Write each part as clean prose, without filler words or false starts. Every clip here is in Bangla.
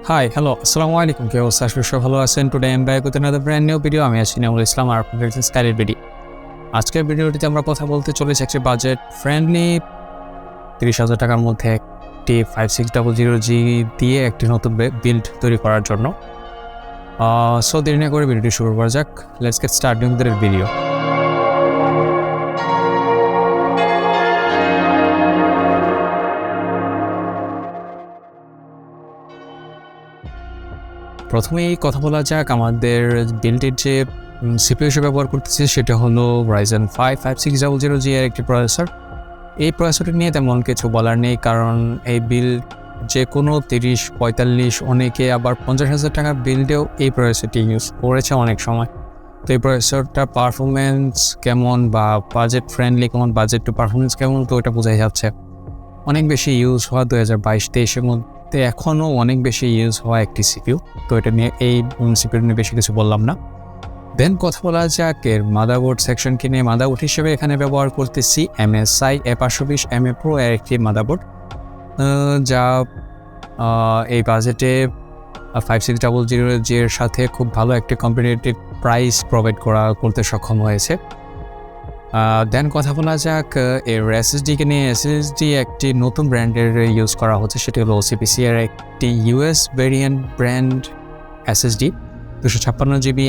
Hi, hello, assalamu alaikum. কি অবস্থা? আশা করি সবাই ভালো আছেন। Today I'm back with another brand new video. আমি আছি নামুল ইসলাম আর আপনাদের দেখছেন Skylandbd। আজকের ভিডিওটিতে আমরা কথা বলতে চলেছি একটি বাজেট ফ্রেন্ডলি 30,000 টাকার মধ্যে একটি 5600G দিয়ে একটি নতুন বিল্ড তৈরি করার জন্য। সো দেরি না করে ভিডিওটি শুরু করা যাক। Let's get started with the video. প্রথমেই কথা বলা যাক আমাদের বিল্ডের যে সিপিইউ হিসেবে ব্যবহার করতেছি সেটা হলো Ryzen 5 5600G এর একটি প্রসেসর। এই প্রসেসরটি নিয়ে তেমন কিছু বলার নেই, কারণ এই বিল্ড যে কোনো 30-45 অনেকে আবার 50,000 টাকার বিল্ডেও এই প্রসেসরটি ইউজ করেছে অনেক সময়। তো এই প্রসেসরটার পারফরমেন্স কেমন বা বাজেট ফ্রেন্ডলি কেমন, বাজেট টু পারফরমেন্স কেমন, তো এটা বোঝাই যাচ্ছে। অনেক বেশি ইউজ হওয়া 2022-23-এর মধ্যে এখনও অনেক বেশি ইউজ হওয়া একটি সিপিইউ। তো এটা নিয়ে এই সিপিইউ নিয়ে বেশি কিছু বললাম না। দেন কথা বলা যাক এর মাদারবোর্ড সেকশনকে নিয়ে। মাদারবোর্ড হিসেবে এখানে ব্যবহার করতেছি MSI A520 MA Pro এর একটি মাদারবোর্ড, যা এই বাজেটে 5600G এর সাথে খুব ভালো একটি কম্পিটিটিভ প্রাইস প্রোভাইড করতে সক্ষম হয়েছে। দেন কথা বলা যাক এর SSD-কে নিয়ে। SSD একটি নতুন ব্র্যান্ডের ইউজ করা হচ্ছে, সেটি হলো OCPC এর একটি US variant brand SSD, 256GB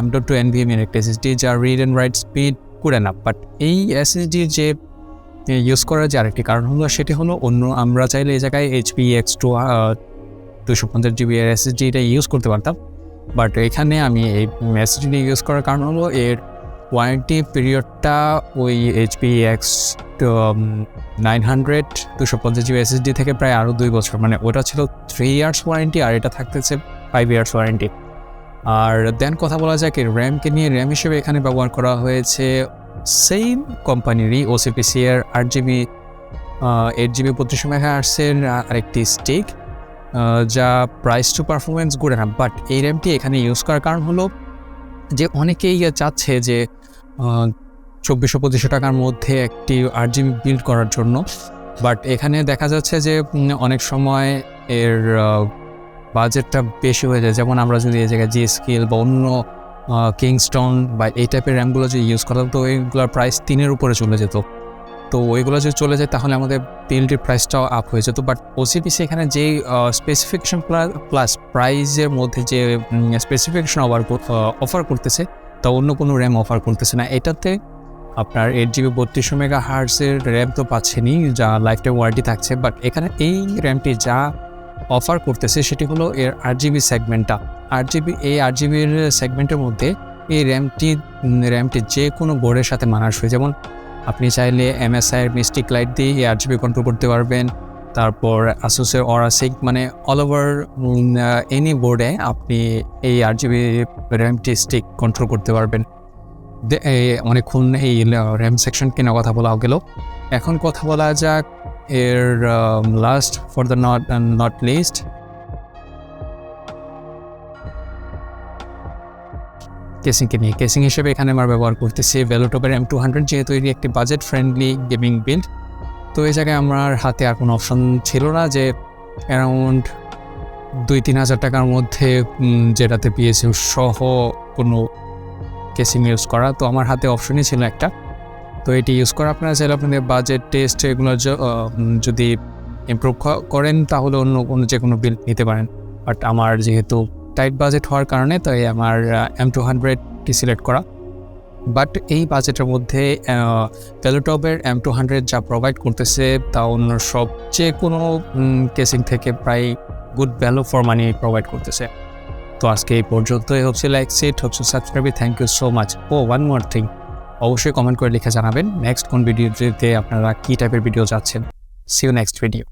M.2 NVMe এর একটি SSD, যা read and right speed good enough. But এই SSD-র যে ইউজ করার যে আরেকটি কারণ হলো সেটি হলো আমরা চাইলে এই জায়গায় HPX 250GB এর SSD-টা ইউজ করতে পারতাম, বাট এখানে আমি এই SSD ইউজ করার কারণ হলো এর ওয়ারেন্টি পিরিয়ডটা ওই HPX 900 250GB SSD থেকে প্রায় আরও 2 বছর, মানে ওটা ছিল 3 ইয়ার্স ওয়ারেন্টি আর এটা থাকতেছে 5 ইয়ার্স ওয়ারেন্টি। আর দেন কথা বলা যাক এর র্যামকে নিয়ে। র্যাম হিসেবে এখানে ব্যবহার করা হয়েছে সেম কোম্পানিরই OCPC এর 8GB 3200 MHz-এর আরেকটি স্টিক, যা price to performance good enough. But এই র্যামটি এখানে ইউজ করার কারণ হলো যে অনেকেই চাচ্ছে যে 2400-2500 টাকার মধ্যে একটি 8GB বিল্ড করার জন্য, বাট এখানে দেখা যাচ্ছে যে অনেক সময় এর বাজেটটা বেশি হয়ে যায়। যেমন আমরা যদি এই জায়গায় G-Skill বা অন্য কিংস্টন বা এই টাইপের র্যামগুলো যদি ইউজ করতাম তো ওইগুলোর প্রাইস 3-এর উপরে চলে যেত। তো ওইগুলো যদি চলে যায় তাহলে আমাদের বিল্ডের প্রাইসটাও আপ হয়ে যেত। বাট OCPC এখানে যেই স্পেসিফিকেশন প্লাস প্রাইসের মধ্যে যে স্পেসিফিকেশন অফার করতেছে তা অন্য কোনো র্যাম অফার করতেছে না। এটাতে আপনার 8GB 3200 MHz-এর র্যাম তো পাচ্ছেনই, যা লাইফ টাইম ওয়ারেন্টি থাকছে, বাট এখানে এই র্যামটি যা অফার করতেছে সেটি হলো এর 8GB সেগমেন্টটা। 8GBর সেগমেন্টের মধ্যে এই র্যামটি যে কোনো বোর্ডের সাথে মানানসই। যেমন আপনি চাইলে MSI এর মিস্টিক লাইট দিয়ে এই 8GB কন্ট্রোল করতে পারবেন, তারপর আসুসের অরাসিক, মানে অল ওভার এনি বোর্ডে আপনি এই 8GB র্যামটি স্টিক কন্ট্রোল করতে পারবেন। অনেকক্ষণ এই র্যাম সেকশন কেনা কথা বলা গেল। এখন কথা বলা যাক এর last for the not least কেসিংকে নিয়ে। কেসিং হিসেবে এখানে আমরা ব্যবহার করতেছি ভেলোটপের M200, যেহেতু এটি একটি বাজেট ফ্রেন্ডলি গেমিং বিল্ড। তো এই জায়গায় আমার হাতে আর কোনো অপশন ছিল না যে অ্যারাউন্ড 2-3 হাজার টাকার মধ্যে যেটাতে PSU সহ কোনো কেসিং ইউজ করা। তো আমার হাতে অপশনই ছিল একটা, তো এটি ইউজ করা। আপনারা চাইলে আপনাদের বাজেট টেস্ট এগুলো যদি ইমপ্রুভ করেন তাহলে অন্য যে কোনো বিল্ড নিতে পারেন। বাট আমার যেহেতু টাইট বাজেট হওয়ার কারণে তাই আমার M200টি সিলেক্ট করা। বাট এই বাজেটের মধ্যে ভেলোটপের M200 যা প্রোভাইড করতেছে তা অন্য সবচেয়ে কোনো কেসিং থেকে প্রায় good value for money provide করতেছে। তো আজকে এই পর্যন্তই। Hope so like it, hope so subscribe. Thank you so much. One more thing, অবশ্যই কমেন্ট করে লিখে জানাবেন নেক্সট কোন ভিডিওতে আপনারা কী টাইপের ভিডিও চাচ্ছেন। See you next video.